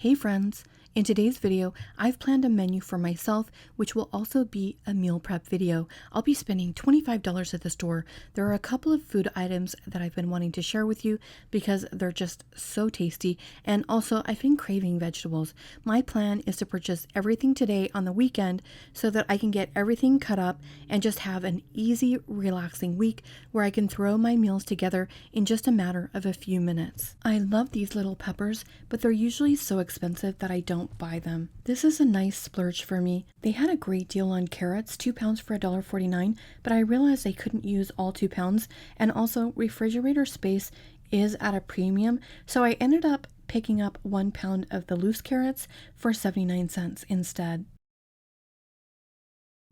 Hey friends! In today's video, I've planned a menu for myself, which will also be a meal prep video. I'll be spending $25 at the store. There are a couple of food items that I've been wanting to share with you because they're just so tasty, and also I've been craving vegetables. My plan is to purchase everything today on the weekend so that I can get everything cut up and just have an easy, relaxing week where I can throw my meals together in just a matter of a few minutes. I love these little peppers, but they're usually so expensive that I don't buy them. This is a nice splurge for me. They had a great deal on carrots, 2 pounds for $1.49, but I realized I couldn't use all 2 pounds, and also refrigerator space is at a premium, so I ended up picking up 1 pound of the loose carrots for 79 cents instead.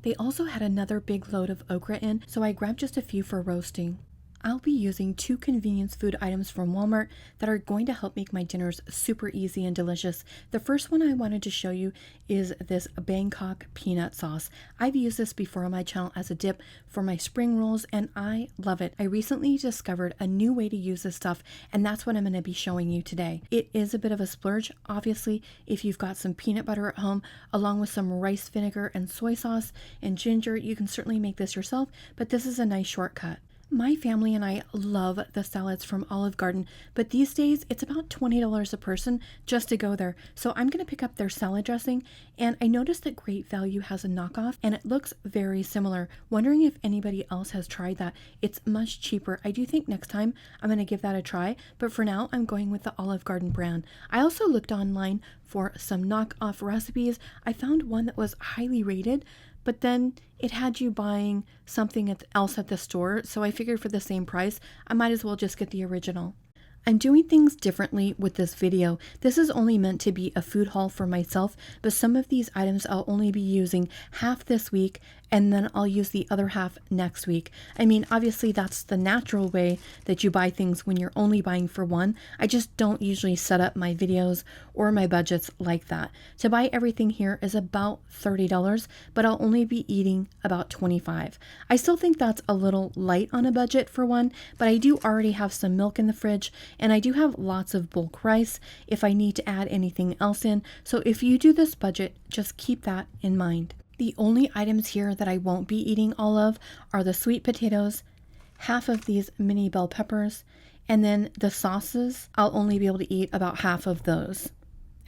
They also had another big load of okra in, so I grabbed just a few for roasting. I'll be using 2 convenience food items from Walmart that are going to help make my dinners super easy and delicious. The first one I wanted to show you is this Bangkok peanut sauce. I've used this before on my channel as a dip for my spring rolls and I love it. I recently discovered a new way to use this stuff and that's what I'm going to be showing you today. It is a bit of a splurge. Obviously, if you've got some peanut butter at home along with some rice vinegar and soy sauce and ginger, you can certainly make this yourself, but this is a nice shortcut. My family and I love the salads from Olive Garden, but these days it's about $20 a person just to go there. So I'm going to pick up their salad dressing, and I noticed that Great Value has a knockoff and it looks very similar. Wondering if anybody else has tried that. It's much cheaper. I do think next time I'm going to give that a try, but for now I'm going with the Olive Garden brand. I also looked online for some knockoff recipes. I found one that was highly rated, but then it had you buying something else at the store, so I figured for the same price, I might as well just get the original. I'm doing things differently with this video. This is only meant to be a food haul for myself, but some of these items I'll only be using half this week and then I'll use the other half next week. I mean, obviously that's the natural way that you buy things when you're only buying for one. I just don't usually set up my videos or my budgets like that. To buy everything here is about $30, but I'll only be eating about $25. I still think that's a little light on a budget for one, but I do already have some milk in the fridge and I do have lots of bulk rice if I need to add anything else in. So if you do this budget, just keep that in mind. The only items here that I won't be eating all of are the sweet potatoes, half of these mini bell peppers, and then the sauces, I'll only be able to eat about half of those.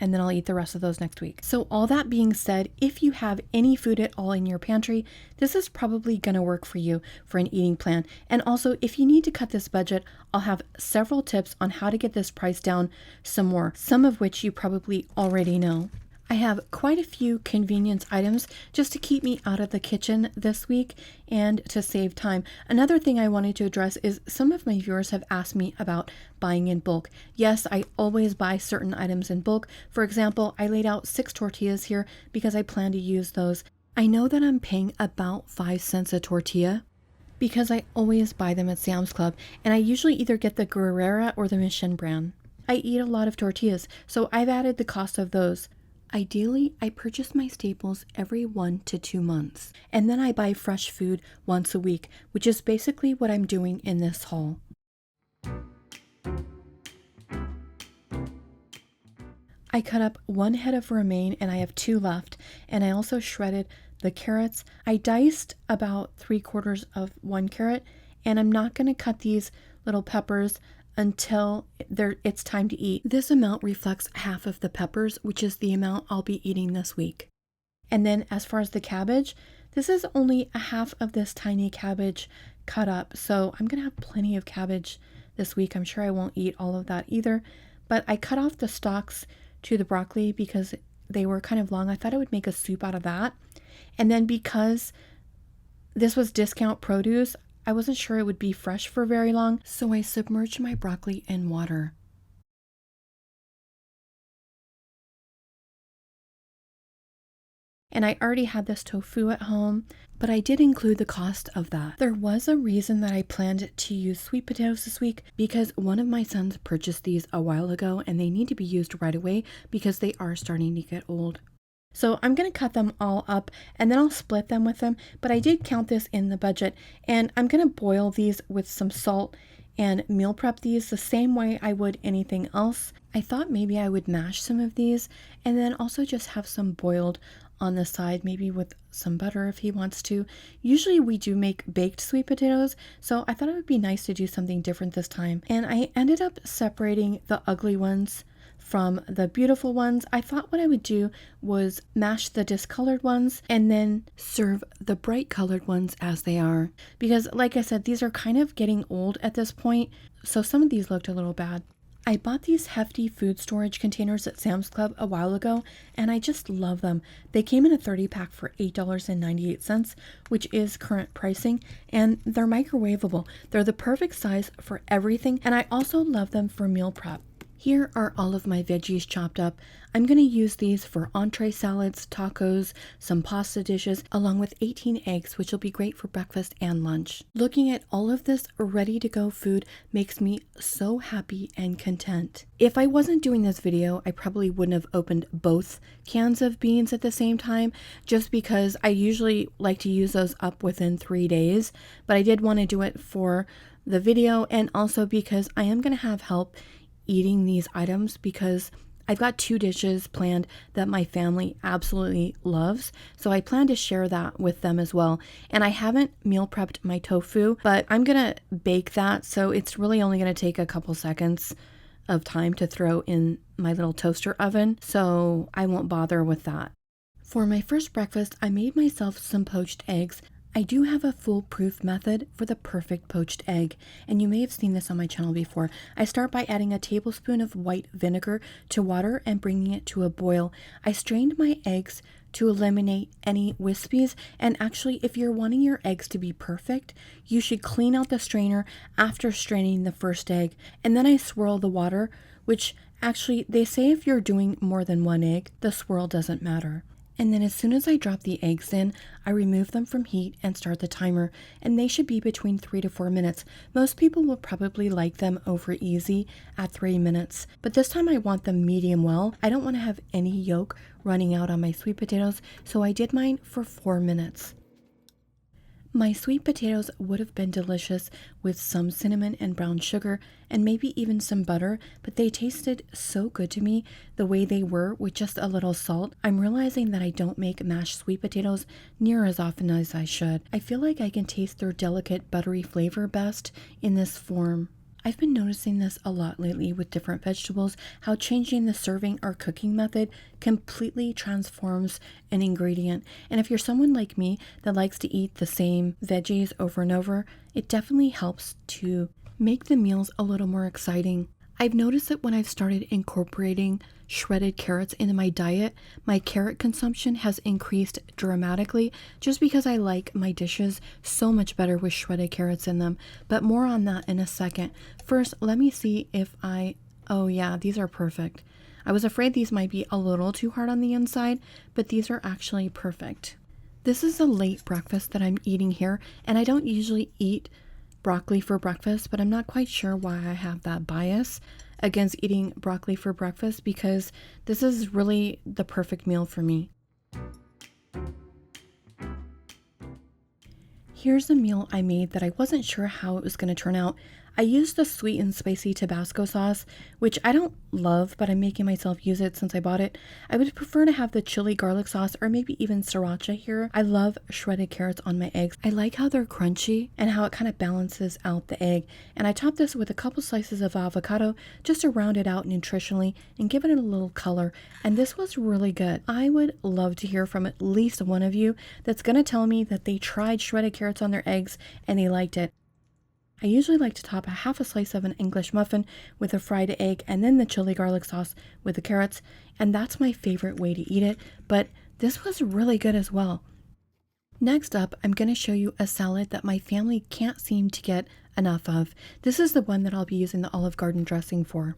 And then I'll eat the rest of those next week. So all that being said, if you have any food at all in your pantry, this is probably gonna work for you for an eating plan. And also, if you need to cut this budget, I'll have several tips on how to get this price down some more, some of which you probably already know. I have quite a few convenience items just to keep me out of the kitchen this week and to save time. Another thing I wanted to address is some of my viewers have asked me about buying in bulk. Yes, I always buy certain items in bulk. For example, I laid out 6 tortillas here because I plan to use those. I know that I'm paying about 5 cents a tortilla because I always buy them at Sam's Club, and I usually either get the GRATER or the Mission brand. I eat a lot of tortillas, so I've added the cost of those. Ideally, I purchase my staples every 1 to 2 months, and then I buy fresh food once a week, which is basically what I'm doing in this haul. I cut up 1 head of romaine and I have 2 left, and I also shredded the carrots. I diced about 3/4 of 1 carrot, and I'm not going to cut these little peppers until it's time to eat. This amount reflects half of the peppers, which is the amount I'll be eating this week. And then as far as the cabbage, this is only a half of this tiny cabbage cut up. So I'm gonna have plenty of cabbage this week. I'm sure I won't eat all of that either, but I cut off the stalks to the broccoli because they were kind of long. I thought I would make a soup out of that. And then because this was discount produce, I wasn't sure it would be fresh for very long, so I submerged my broccoli in water. And I already had this tofu at home, but I did include the cost of that. There was a reason that I planned to use sweet potatoes this week because one of my sons purchased these a while ago and they need to be used right away because they are starting to get old. So I'm going to cut them all up and then I'll split them with them, but I did count this in the budget, and I'm going to boil these with some salt and meal prep these the same way I would anything else. I thought maybe I would mash some of these and then also just have some boiled on the side, maybe with some butter if he wants to. Usually we do make baked sweet potatoes, so I thought it would be nice to do something different this time. And I ended up separating the ugly ones from the beautiful ones. I thought what I would do was mash the discolored ones and then serve the bright colored ones as they are. Because like I said, these are kind of getting old at this point, so some of these looked a little bad. I bought these hefty food storage containers at Sam's Club a while ago, and I just love them. They came in a 30-pack for $8.98, which is current pricing, and they're microwavable. They're the perfect size for everything, and I also love them for meal prep. Here are all of my veggies chopped up. I'm going to use these for entree salads, tacos, some pasta dishes, along with 18 eggs, which will be great for breakfast and lunch. Looking at all of this ready-to-go food makes me so happy and content. If I wasn't doing this video, I probably wouldn't have opened both cans of beans at the same time, just because I usually like to use those up within 3 days, but I did want to do it for the video, and also because I am going to have help eating these items because I've got 2 dishes planned that my family absolutely loves, so I plan to share that with them as well. And I haven't meal prepped my tofu, but I'm gonna bake that, so it's really only gonna take a couple seconds of time to throw in my little toaster oven, so I won't bother with that. For my first breakfast, I made myself some poached eggs. I do have a foolproof method for the perfect poached egg, and you may have seen this on my channel before. I start by adding a tablespoon of white vinegar to water and bringing it to a boil. I strained my eggs to eliminate any wispies, and actually, if you're wanting your eggs to be perfect, you should clean out the strainer after straining the first egg, and then I swirl the water, which actually, they say if you're doing more than 1 egg, the swirl doesn't matter. And then as soon as I drop the eggs in, I remove them from heat and start the timer, and they should be between 3 to 4 minutes. Most people will probably like them over easy at 3 minutes, but this time I want them medium well. I don't want to have any yolk running out on my sweet potatoes, so I did mine for 4 minutes. My sweet potatoes would have been delicious with some cinnamon and brown sugar and maybe even some butter, but they tasted so good to me the way they were with just a little salt. I'm realizing that I don't make mashed sweet potatoes near as often as I should. I feel like I can taste their delicate buttery flavor best in this form. I've been noticing this a lot lately with different vegetables, how changing the serving or cooking method completely transforms an ingredient. And if you're someone like me that likes to eat the same veggies over and over, it definitely helps to make the meals a little more exciting. I've noticed that when I've started incorporating shredded carrots into my diet, my carrot consumption has increased dramatically just because I like my dishes so much better with shredded carrots in them. But more on that in a second. First, let me see if oh yeah, these are perfect. I was afraid these might be a little too hard on the inside, but these are actually perfect. This is a late breakfast that I'm eating here, and I don't usually eat broccoli for breakfast, but I'm not quite sure why I have that bias against eating broccoli for breakfast because this is really the perfect meal for me. Here's a meal I made that I wasn't sure how it was going to turn out. I used the sweet and spicy Tabasco sauce, which I don't love, but I'm making myself use it since I bought it. I would prefer to have the chili garlic sauce or maybe even sriracha here. I love shredded carrots on my eggs. I like how they're crunchy and how it kind of balances out the egg. And I topped this with a couple slices of avocado just to round it out nutritionally and give it a little color. And this was really good. I would love to hear from at least one of you that's going to tell me that they tried shredded carrots on their eggs and they liked it. I usually like to top a half a slice of an English muffin with a fried egg and then the chili garlic sauce with the carrots, and that's my favorite way to eat it, but this was really good as well. Next up, I'm going to show you a salad that my family can't seem to get enough of. This is the one that I'll be using the Olive Garden dressing for.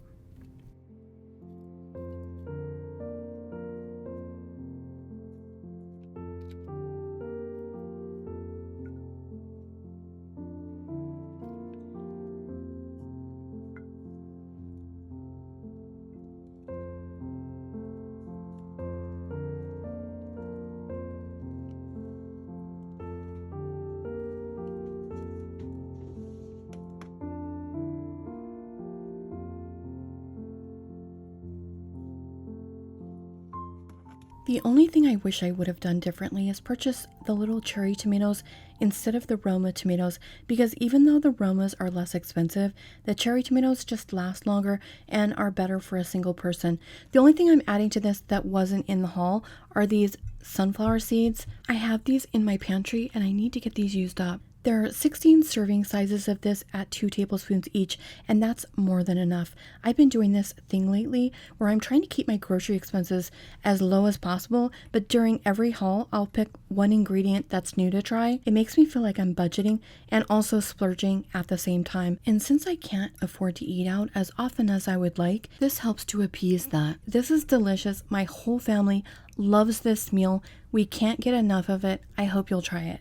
The only thing I wish I would have done differently is purchase the little cherry tomatoes instead of the Roma tomatoes, because even though the Romas are less expensive, the cherry tomatoes just last longer and are better for a single person. The only thing I'm adding to this that wasn't in the haul are these sunflower seeds. I have these in my pantry and I need to get these used up. There are 16 serving sizes of this at 2 tablespoons each, and that's more than enough. I've been doing this thing lately where I'm trying to keep my grocery expenses as low as possible, but during every haul, I'll pick one ingredient that's new to try. It makes me feel like I'm budgeting and also splurging at the same time. And since I can't afford to eat out as often as I would like, this helps to appease that. This is delicious. My whole family loves this meal. We can't get enough of it. I hope you'll try it.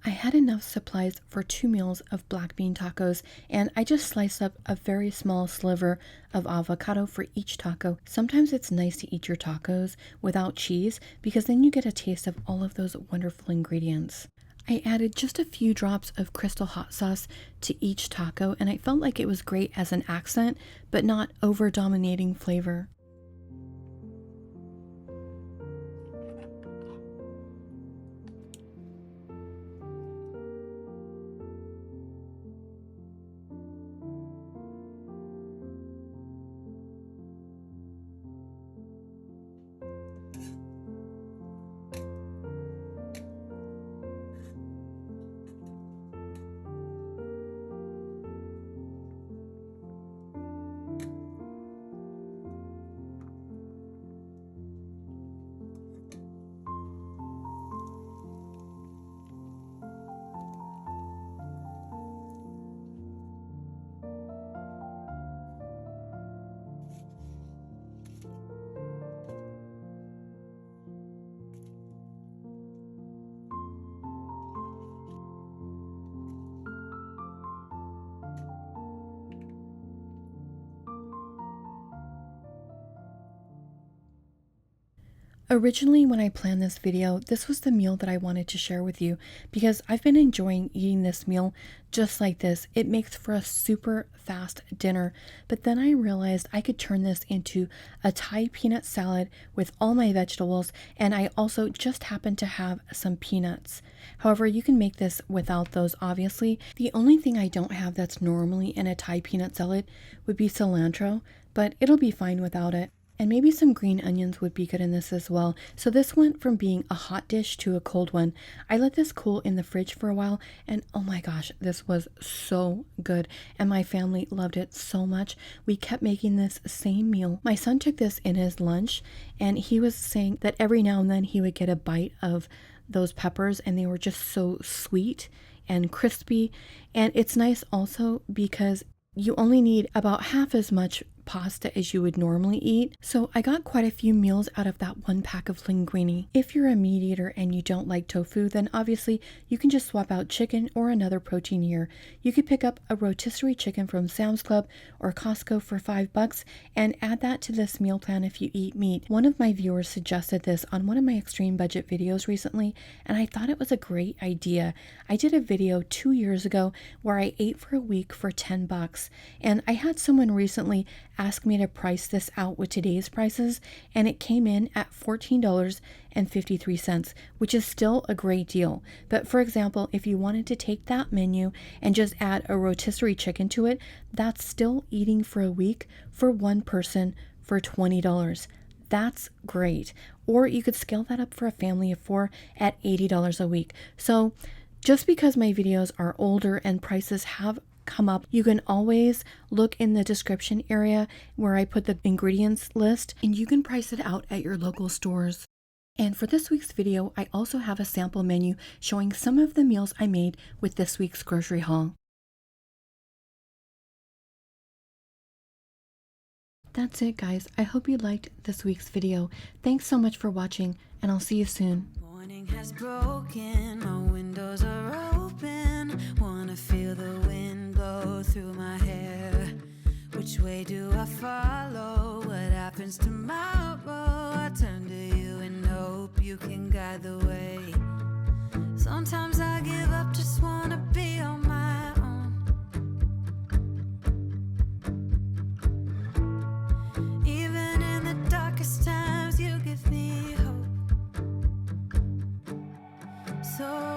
I had enough supplies for 2 meals of black bean tacos, and I just sliced up a very small sliver of avocado for each taco. Sometimes it's nice to eat your tacos without cheese because then you get a taste of all of those wonderful ingredients. I added just a few drops of crystal hot sauce to each taco, and I felt like it was great as an accent, but not over-dominating flavor. Originally, when I planned this video, this was the meal that I wanted to share with you because I've been enjoying eating this meal just like this. It makes for a super fast dinner, but then I realized I could turn this into a Thai peanut salad with all my vegetables, and I also just happen to have some peanuts. However, you can make this without those, obviously. The only thing I don't have that's normally in a Thai peanut salad would be cilantro, but it'll be fine without it. And maybe some green onions would be good in this as well. So this went from being a hot dish to a cold one. I let this cool in the fridge for a while, and oh my gosh, this was so good. And my family loved it so much. We kept making this same meal. My son took this in his lunch, and he was saying that every now and then he would get a bite of those peppers, and they were just so sweet and crispy. And it's nice also because you only need about half as much pasta as you would normally eat. So I got quite a few meals out of that one pack of linguine. If you're a meat eater and you don't like tofu, then obviously you can just swap out chicken or another protein here. You could pick up a rotisserie chicken from Sam's Club or Costco for $5 and add that to this meal plan if you eat meat. One of my viewers suggested this on one of my extreme budget videos recently, and I thought it was a great idea. I did a video 2 years ago where I ate for a week for $10, and I had someone recently asked me to price this out with today's prices, and it came in at $14.53, which is still a great deal. But for example, if you wanted to take that menu and just add a rotisserie chicken to it, that's still eating for a week for one person for $20. That's great. Or you could scale that up for a family of 4 at $80 a week. So just because my videos are older and prices have come up, you can always look in the description area where I put the ingredients list, and you can price it out at your local stores. And for this week's video, I also have a sample menu showing some of the meals I made with this week's grocery haul. That's it, guys. I hope you liked this week's video. Thanks so much for watching, and I'll see you soon. Morning has broken, my windows are open. Wanna feel the wind blow through my hair. Which way do I follow? What happens tomorrow? I turn to you and hope you can guide the way. Sometimes I give up, just wanna be on my own. Even in the darkest times, you give me hope. so